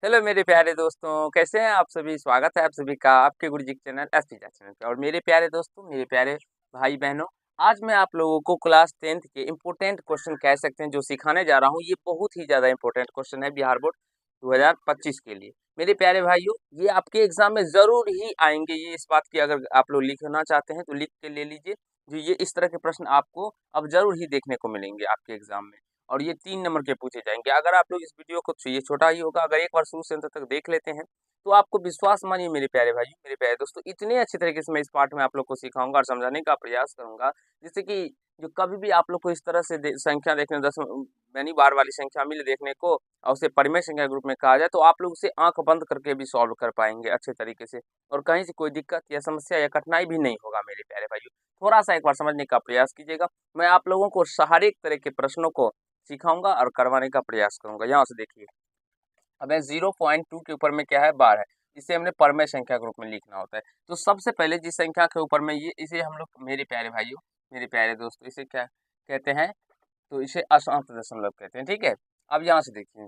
Hello मेरे प्यारे दोस्तों, कैसे हैं आप सभी? स्वागत है आप सभी का आपके गुरुजी के चैनल एसपीजा चैनल पे। और मेरे प्यारे दोस्तों, मेरे प्यारे भाई-बहनों, आज मैं आप लोगों को क्लास 10th के इम्पोर्टेंट क्वेश्चन कह सकते हैं जो सिखाने जा रहा हूँ। ये बहुत ही ज़्यादा इम्पोर्टेंट क्वेश्चन है बिहार बोर्ड 2025 के लिए। मेरे प्यारे भाइयों, ये आपके एग्ज़ाम में ज़रूर ही आएँगे। ये इस बात की अगर आप लोग लिखना चाहते हैं तो लिख के ले लीजिए। जो ये इस तरह के प्रश्न आपको अब ज़रूर ही देखने को मिलेंगे आपके एग्ज़ाम में। और ये 3 नंबर के पूछे जाएँगे। अगर आप लोग इस वीडियो को ये छोटा ही होगा, अगर एक बार शुरू से अंत तक देख लेते हैं, तो आपको विश्वास मानिए मेरे प्यारे भाइयों, मेरे प्यारे दोस्तों, इतने अच्छे तरीके से मैं इस पाठ में आप लोग को सिखाऊँगा और समझाने का प्रयास करूँगा, जिससे कि जो कभी भी आप लोग को इस तरह से संख्या देखने यानी बार वाली संख्या मिले देखने को और उसे परिमेय संख्या के रूप में कहा जाए, तो आप लोग उसे आँख बंद करके भी सॉल्व कर पाएँगे अच्छे तरीके से और कहीं से कोई दिक्कत या समस्या या कठिनाई भी नहीं होगा मेरे प्यारे भाइयों। थोड़ा-सा एक बार समझने का प्रयास कीजिएगा। मैं आप लोगों को हर एक तरह के प्रश्नों को सिखाऊँगा और करवाने का प्रयास करूँगा। यहाँ से देखिए, हमें 0.2 के ऊपर में क्या है बार है, इसे हमने परमेय संख्या के रूप में लिखना होता है। तो सबसे पहले जिस संख्या के ऊपर में ये इसे हम लोग मेरे प्यारे भाइयों, मेरे प्यारे दोस्तों, इसे क्या कहते हैं? तो इसे अशांत दशमलव कहते हैं, ठीक है? अब यहाँ से देखिए,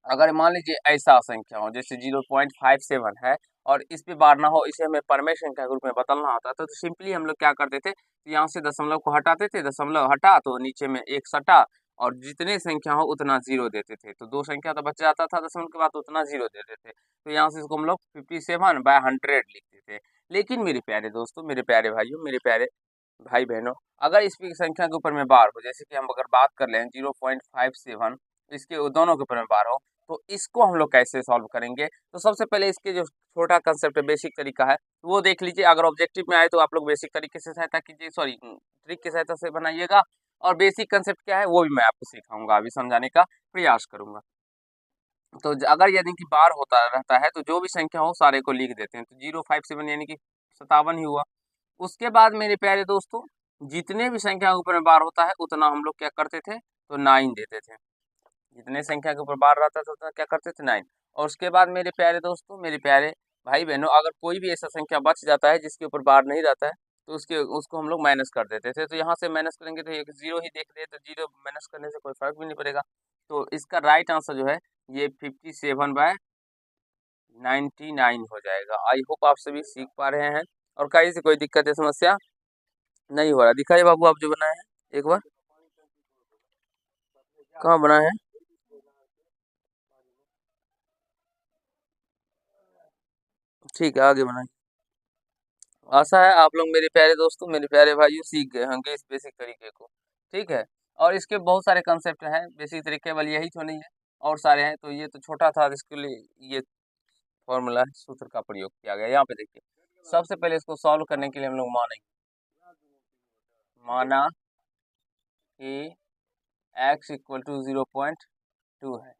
अगर मान लीजिए ऐसा संख्या हो जैसे 0.57 है और इस पे बार ना हो, इसे हमें परमेय संख्या के रूप में बदलना होता है, तो सिंपली हम लोग क्या करते थे, यहाँ से दशमलव को हटाते थे, दशमलव हटा तो नीचे में 1 सटा और जितने संख्या हो उतना 0 देते थे। तो 2 संख्या तो बच जाता था दशमलव के बाद, तो उतना 0 देते थे। तो यहाँ से इसको हम लोग 57/100 लिखते थे। लेकिन मेरे प्यारे दोस्तों, मेरे प्यारे भाइयों, मेरे प्यारे भाई-बहनों, अगर इसकी संख्या के ऊपर में बार हो, जैसे कि हम अगर बात कर लें 0.57, इसके दोनों के ऊपर में बार हो, तो इसको हम लोग कैसे सॉल्व करेंगे? तो सबसे पहले इसके जो छोटा कांसेप्ट है, बेसिक तरीका है, वो देख लीजिए। अगर ऑब्जेक्टिव में आए तो आप लोग बेसिक तरीके से सहायता कीजिए, सॉरी ट्रिक की सहायता से बनाइएगा। और बेसिक कांसेप्ट क्या है वो भी मैं आपको सिखाऊँगा, अभी समझाने का प्रयास करूँगा। तो अगर यदि कि बार होता रहता है तो जो भी संख्या हो सारे को लिख देते हैं। तो 057 यानी कि 57 ही हुआ। उसके बाद मेरे प्यारे दोस्तों, जितने भी संख्या के ऊपर में बार होता है उतना हम लोग क्या करते थे, तो 9 देते थे। जितने संख्या के ऊपर बार रहता था उतना क्या करते थे, 9। और उसके बाद मेरे प्यारे दोस्तों, मेरे प्यारे भाई-बहनों, अगर कोई भी ऐसा संख्या बच जाता है जिसके ऊपर बार नहीं रहता है, तो उसको हम लोग माइनस कर देते थे। तो यहाँ से माइनस करेंगे तो एक 0 ही देख रहे हैं, तो 0 माइनस करने से कोई फ़र्क भी नहीं पड़ेगा। तो इसका राइट आंसर जो है ये 57/99 हो जाएगा। आई होप आप सभी सीख पा रहे हैं और कहीं से कोई दिक्कत या समस्या नहीं हो रहा। दिखाइए बाबू आप जो बनाए हैं, एक बार। कहाँ बनाए हैं? ठीक है, आगे बनाइए। आशा है आप लोग मेरे प्यारे दोस्तों, मेरे प्यारे भाइयों सीख गए होंगे इस बेसिक तरीके को, ठीक है? और इसके बहुत सारे कॉन्सेप्ट हैं, बेसिक तरीके केवल यही तो नहीं है, और सारे हैं। तो ये तो छोटा था, इसके लिए ये फ़ॉर्मूला सूत्र का प्रयोग किया गया। यहाँ पे देखिए, सबसे पहले इसको सॉल्व करने के लिए हम लोग माना कि x इक्वल टू 0.2 है,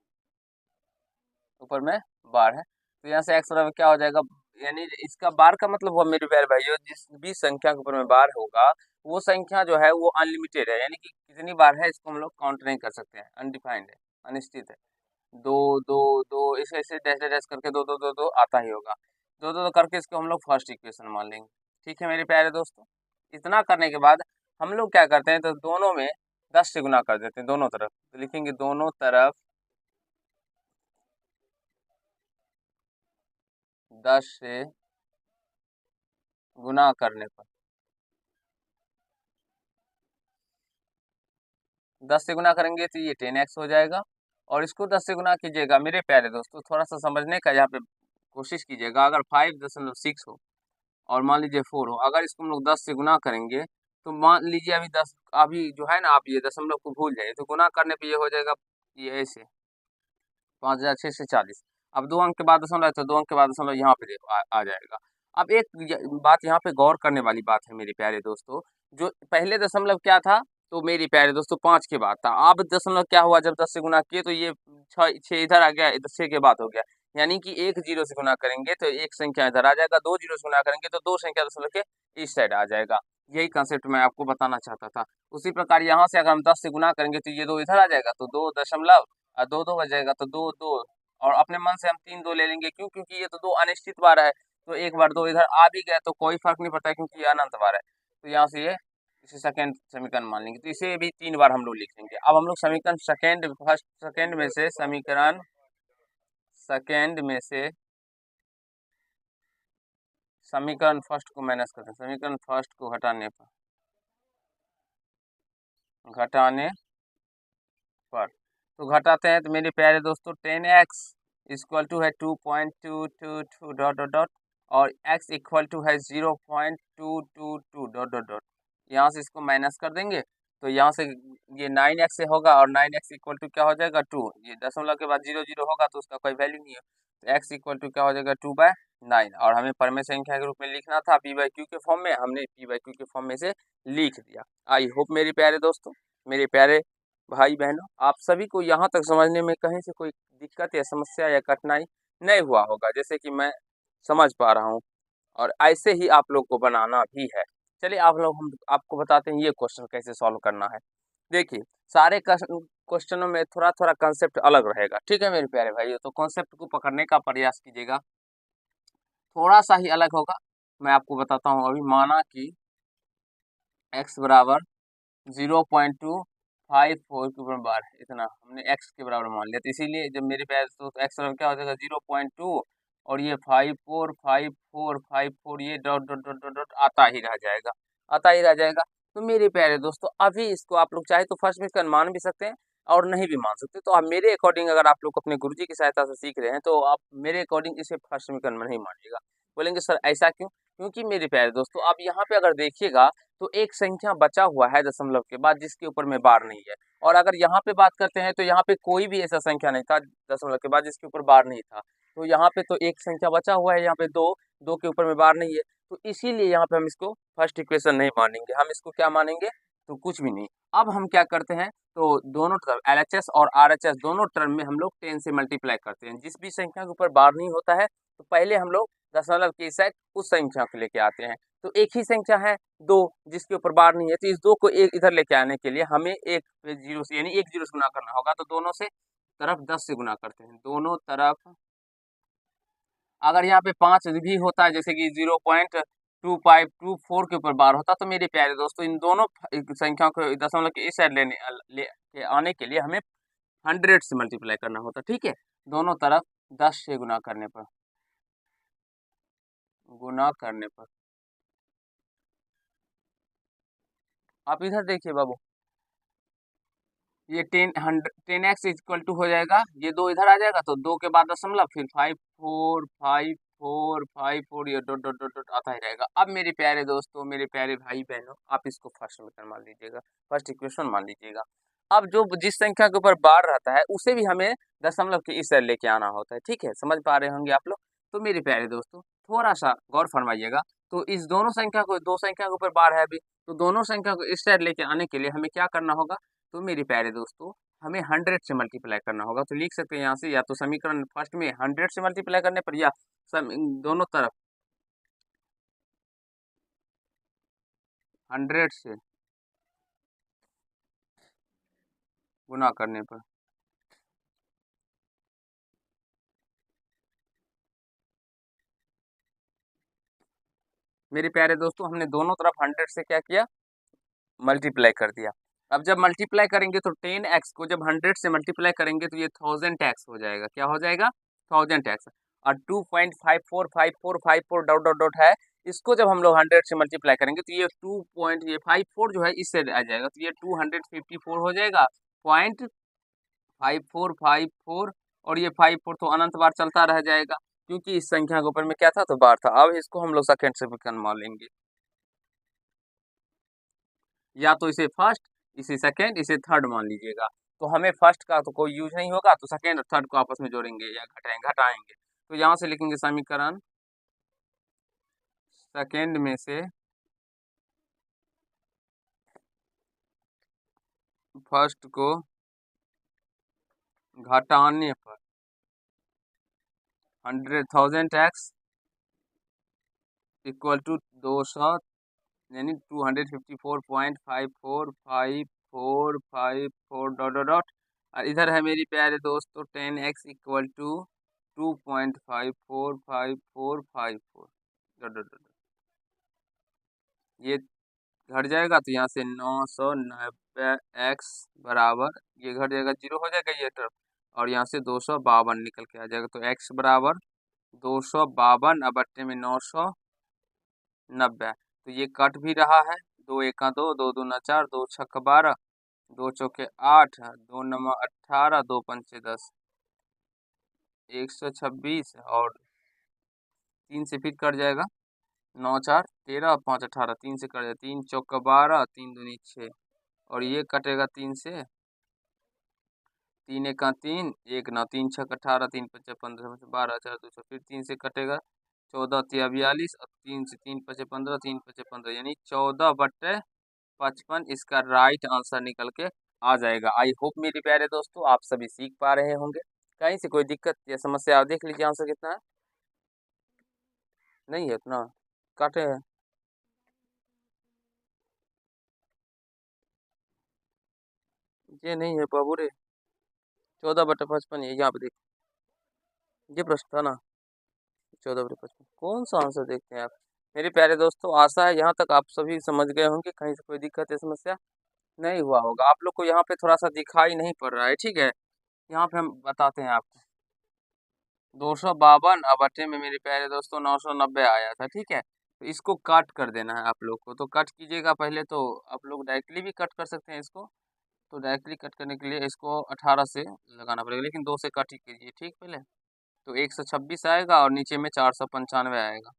ऊपर में बार है। तो यहाँ से x बराबर क्या हो जाएगा, यानी इसका बार का मतलब हुआ मेरे प्यारे भाइयों, जिस भी संख्या के ऊपर में बार होगा, वो संख्या जो है वो अनलिमिटेड है, यानी कि कितनी बार है इसको हम लोग काउंट नहीं कर सकते हैं, अनडिफाइंड है, अनिश्चित है। 2, 2, 2 ऐसे-ऐसे डैश-डैश करके 2, 2, 2, 2 आता ही होगा। 2, 2, 2 करके इसको हम लोग फर्स्ट इक्वेशन मान लेंगे। ठीक है मेरे प्यारे दोस्तों? इतना करने के बाद हम लोग क्या करते हैं, तो दोनों में 10 से गुना कर देते हैं दोनों तरफ। तो लिखेंगे दोनों तरफ 10 से गुना करने पर 10 से गुना करेंगे तो ये 10x हो जाएगा और इसको 10 से गुना कीजिएगा मेरे प्यारे दोस्तों, थोड़ा-सा समझने का यहाँ पे कोशिश कीजिएगा। अगर 5.6 हो और मान लीजिए 4 हो, अगर इसको हम लोग 10 से गुना करेंगे, तो मान लीजिए अभी जो है ना, आप ये दशमलव को भूल जाइए, तो गुना करने पे ये हो जाएगा, ये ऐसे 5,640। अब 2 अंक के बाद दशमलव है, तो 2 अंक के बाद दशमलव यहाँ पे देखो आ जाएगा। अब एक बात यहाँ पे गौर करने वाली बात है मेरे प्यारे दोस्तों, जो पहले दशमलव क्या था, तो मेरे प्यारे दोस्तों 5 के बाद था। अब दशमलव क्या हुआ, जब 10 से गुना किए तो ये 6 इधर आ गया, 6 के बाद हो गया। यानी कि एक 0 से गुना करेंगे तो एक संख्या इधर आ जाएगा, 2 0 से गुना करेंगे तो 2 संख्या दशमलव के इस साइड आ जाएगा। यही कांसेप्ट मैं आपको बताना चाहता था। उसी प्रकार यहाँ से अगर हम 10 से गुना करेंगे तो ये 2 इधर आ जाएगा, तो 2 दशमलव 2 बच जाएगा, तो 2 2 और अपने मन से हम 3 2 ले लेंगे, क्यों? क्योंकि ये तो 2 अनिश्चित बार है, तो एक बार 2 इधर आ भी गया तो कोई फ़र्क नहीं पड़ता है, क्योंकि ये अनंत बार है। तो यहाँ से ये इसे सेकंड समीकरण मान लेंगे, तो इसे भी 3 बार हम लोग लिख लेंगे। अब हम लोग समीकरण सेकंड, फर्स्ट सेकंड में से समीकरण सेकेंड में से समीकरण फर्स्ट को माइनस करते हैं, समीकरण फर्स्ट को घटाने पर तो घटाते हैं तो मेरे प्यारे दोस्तों 10x इक्वल टू है 2.222 डॉट डॉट डॉट और x इक्वल टू है 0.222 डॉट डॉट डॉट। यहाँ से इसको माइनस कर देंगे तो यहाँ से ये 9x से होगा और 9x इक्वल टू क्या हो जाएगा 2। ये दशमलव के बाद 0 0 होगा तो उसका कोई वैल्यू नहीं है, तो x इक्वल टू क्या हो जाएगा 2/9। और हमें परमेय संख्या के रूप में लिखना था p बाई क्यू के फॉर्म में, हमने p बाई क्यू के फॉर्म में से लिख दिया। आई होप मेरे प्यारे दोस्तों, मेरे प्यारे भाई बहनों, आप सभी को यहाँ तक समझने में कहीं से कोई दिक्कत या समस्या या कठिनाई नहीं हुआ होगा, जैसे कि मैं समझ पा रहा हूँ। और ऐसे ही आप लोग को बनाना भी है। चलिए हम आपको बताते हैं ये क्वेश्चन कैसे सॉल्व करना है। देखिए, सारे क्वेश्चनों में थोड़ा थोड़ा कंसेप्ट अलग रहेगा, ठीक है मेरे प्यारे भाइयों, तो कॉन्सेप्ट को पकड़ने का प्रयास कीजिएगा। थोड़ा सा ही अलग होगा, मैं आपको बताता हूँ। अभी माना कि x बराबर 0.254 के ऊपर बार है, इतना हमने x के बराबर मान लिया, तो इसीलिए जब मेरे पास तो x बराबर क्या हो जाएगा 0.2 और ये 545454 ये dot dot dot dot dot आता ही रह जाएगा, आता ही रह जाएगा। तो मेरे प्यारे दोस्तों, अभी इसको आप लोग चाहे तो फर्स्ट में मान भी सकते हैं और नहीं भी मान सकते। तो आप मेरे अकॉर्डिंग, अगर आप लोग अपने गुरुजी की सहायता से सीख रहे हैं तो आप मेरे अकॉर्डिंग इसे फर्स्ट में नहीं मानिएगा। बोलेंगे सर ऐसा क्यों? क्योंकि मेरे प्यारे दोस्तों, आप यहाँ पे अगर देखिएगा तो एक संख्या बचा हुआ है दशमलव के बाद जिसके ऊपर में बार नहीं है, और अगर यहाँ पे बात करते हैं तो यहाँ पे कोई भी ऐसा संख्या नहीं था दशमलव के बाद जिसके ऊपर बार नहीं था। तो यहाँ पे तो एक संख्या बचा हुआ है, यहाँ पे दो, दो के ऊपर में बार नहीं है, तो इसीलिए यहाँ पे हम इसको फर्स्ट इक्वेशन नहीं मानेंगे। हम इसको क्या मानेंगे? तो कुछ भी नहीं। अब हम क्या करते हैं, तो दोनों टर्म LHS और RHS दोनों टर्म में हम लोग 10 से मल्टीप्लाई करते हैं। जिस भी संख्या के ऊपर बार नहीं होता है तो पहले हम लोग दशमलव के साथ उस संख्या को लेके आते हैं। तो एक ही संख्या है दो जिसके ऊपर बार नहीं है, तो इस दो को एक इधर लेके आने के लिए हमें एक जीरो से यानी एक जीरो से गुना करना होगा। तो दोनों से तरफ 10 से गुना करते हैं, दोनों तरफ। अगर यहाँ पे 5 भी होता है, जैसे कि 0.2524 के ऊपर बार होता, तो मेरे प्यारे दोस्तों इन दोनों संख्या को दशमलव के इस साइड ले के आने के लिए हमें 100 से मल्टीप्लाई करना होता, ठीक है। दोनों तरफ 10 से गुना करने पर आप इधर देखिए बाबू, ये 10x इक्वल टू हो जाएगा, ये दो इधर आ जाएगा तो दो के बाद दशमलव, फिर 545454 ये डॉट डॉट डॉट डॉट आता ही रहेगा। अब मेरे प्यारे दोस्तों, मेरे प्यारे भाई बहनों, आप इसको फर्स्ट में मान लीजिएगा, फर्स्ट इक्वेशन मान लीजिएगा। अब जो जिस संख्या के ऊपर बार रहता है उसे भी हमें दशमलव के इस साइड लेके आना होता है, ठीक है। समझ पा रहे होंगे आप लोग। तो मेरे प्यारे दोस्तों थोड़ा सा गौर फरमाइएगा। तो इस दोनों संख्या को, दो संख्या के ऊपर बार है अभी, तो दोनों संख्या को इस साइड लेके आने के लिए हमें क्या करना होगा? तो मेरे प्यारे दोस्तों हमें 100 से मल्टीप्लाई करना होगा। तो लिख सकते हैं यहाँ से, या तो समीकरण फर्स्ट में 100 से मल्टीप्लाई करने पर, या दोनों तरफ 100 से गुना करने पर। मेरे प्यारे दोस्तों हमने दोनों तरफ 100 से क्या किया? मल्टीप्लाई कर दिया। अब जब मल्टीप्लाई करेंगे तो 10x को जब 100 से मल्टीप्लाई करेंगे तो ये 1000x हो जाएगा। क्या हो जाएगा? 1000x। और 2.545454 डॉट डॉट डॉट है, इसको जब हम लोग 100 से मल्टीप्लाई करेंगे तो ये 2.54 जो है इससे आ जाएगा, तो ये 254 हो जाएगा। 0.5454 और ये 54 तो अनंत बार चलता रह जाएगा, क्योंकि इस संख्या के ऊपर में क्या था? तो बार था। अब इसको हम लोग सेकेंड से मान लेंगे, या तो इसे फर्स्ट, इसे सेकेंड, इसे थर्ड मान लीजिएगा। तो हमें फर्स्ट का तो कोई यूज नहीं होगा, तो सेकेंड और थर्ड को आपस में जोड़ेंगे या घटाएंगे। तो यहाँ से लिखेंगे समीकरण सेकेंड में से फर्स्ट को घटाने पर 1000x इक्वल टू 200 यानी 254.545454 डॉट डॉट डॉट। और इधर है मेरी प्यारे दोस्तों 10x equal to 2.545454 dot dot dot. ये घट जाएगा तो यहाँ से 990x बराबर, ये घट जाएगा, जीरो हो जाएगा ये टर्म, और यहाँ से 252 निकल के आ जाएगा। तो x बराबर 252 बट्टे में 990। तो ये कट भी रहा है, 2 एका 2, 2 दूना 4, 2 छक्का 12, 2 चौके 8, 2 नमा 18, 2 पंचे 10, 126 और 3 से फिर कट जाएगा। 9 4 13, 5 18, 3 से कट जाएगा। 3 चौका 12, 3 दूनी 6 और ये कटेगा 3 से। 3 एका 3, 1 9, 3 छक्का 18, 3 पचे 15, 12 4 2 फिर 3 से कटेगा। 14 तिया 42 और 3 से 3 पचे 15, 3 पचे 15 यानी 14/55 इसका राइट आंसर निकल के आ जाएगा। आई होप मेरे प्यारे दोस्तों आप सभी सीख पा रहे होंगे। कहीं से कोई दिक्कत या समस्या आप देख लीजिए आंसर कितना है। नहीं है इतना काटे है। ये नहीं है बाबू रे, 14/55 ये यहाँ पे देख, ये प्रश्न था ना, 14/55 कौन सा आंसर देखते हैं आप। मेरे प्यारे दोस्तों आशा है यहाँ तक आप सभी समझ गए होंगे, कहीं से कोई दिक्कत या समस्या नहीं हुआ होगा। आप लोग को यहाँ पे थोड़ा सा दिखाई नहीं पड़ रहा है, ठीक है। यहाँ पे हम बताते हैं आपको। 252 बटे में मेरे प्यारे दोस्तों 990 आया था, ठीक है। तो इसको कट कर देना है आप लोग को। तो कट कीजिएगा पहले, तो आप लोग डायरेक्टली भी कट कर सकते हैं इसको। तो डायरेक्टली कट करने के लिए इसको 18 से लगाना पड़ेगा, लेकिन 2 से कट ही कीजिए, ठीक पहले। तो 126 आएगा और नीचे में 495 आएगा।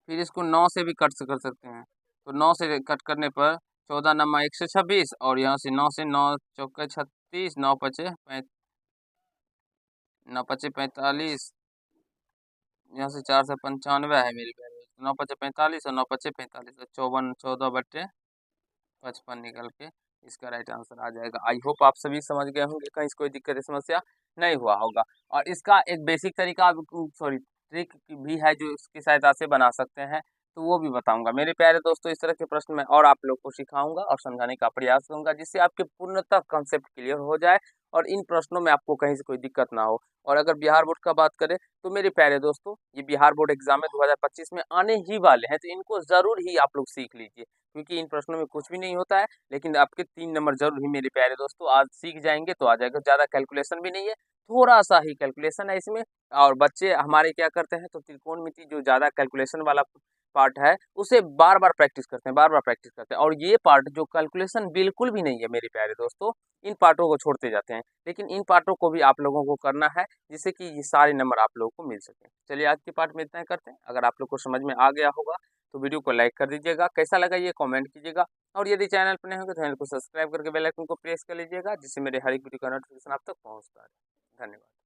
फिर इसको 9 से भी कट कर सकते हैं। तो 9 से कट करने पर 14 नमा 126 और यहाँ से 9 से 9 चौके 36, 9 पचे 45, यहाँ से 495 है मेरी प्यारे। 9 पचे 45 और 9 पचे 45 तो 54 14/55 निकल के इसका राइट आंसर आ जाएगा। आई होप आप सभी समझ गए होंगे, कहीं से कोई दिक्कत या समस्या नहीं हुआ होगा। और इसका एक बेसिक तरीका सॉरी ट्रिक भी है जो इसकी सहायता से बना सकते हैं, तो वो भी बताऊंगा। मेरे प्यारे दोस्तों इस तरह के प्रश्न मैं और आप लोग को सिखाऊंगा और समझाने का प्रयास करूंगा, जिससे आपके पूर्णतः कंसेप्ट क्लियर हो जाए और इन प्रश्नों में आपको कहीं से कोई दिक्कत ना हो। और अगर बिहार बोर्ड का बात करें तो मेरे प्यारे दोस्तों ये बिहार बोर्ड एग्जाम में 2025 में आने ही वाले हैं, तो इनको जरूर ही आप लोग सीख लीजिए, क्योंकि इन प्रश्नों में कुछ भी नहीं होता है, लेकिन आपके 3 नंबर जरूर ही मेरे प्यारे दोस्तों आज सीख जाएंगे तो आ जाएगा। ज़्यादा कैलकुलेशन भी नहीं है, थोड़ा सा ही कैलकुलेशन है इसमें। और बच्चे हमारे क्या करते हैं, तो त्रिकोणमिति जो ज़्यादा कैलकुलेशन वाला पार्ट है उसे बार बार प्रैक्टिस करते हैं, बार बार प्रैक्टिस करते हैं। और ये पार्ट जो कैलकुलेशन बिल्कुल भी नहीं है मेरे प्यारे दोस्तों, इन पार्टों को छोड़ते जाते हैं, लेकिन इन पार्टों को भी आप लोगों को करना है, जिससे कि ये सारे नंबर आप लोगों को मिल सके। चलिए आज के पार्ट में इतना ही करते हैं। अगर आप लोग को समझ में आ गया होगा तो वीडियो को लाइक कर दीजिएगा, कैसा लगा ये कमेंट कीजिएगा, और यदि चैनल पर नए होंगे तो चैनल को सब्सक्राइब करके बेल आइकन को प्रेस कर लीजिएगा, जिससे मेरे हर एक वीडियो का नोटिफिकेशन आप तक पहुंचता है। धन्यवाद।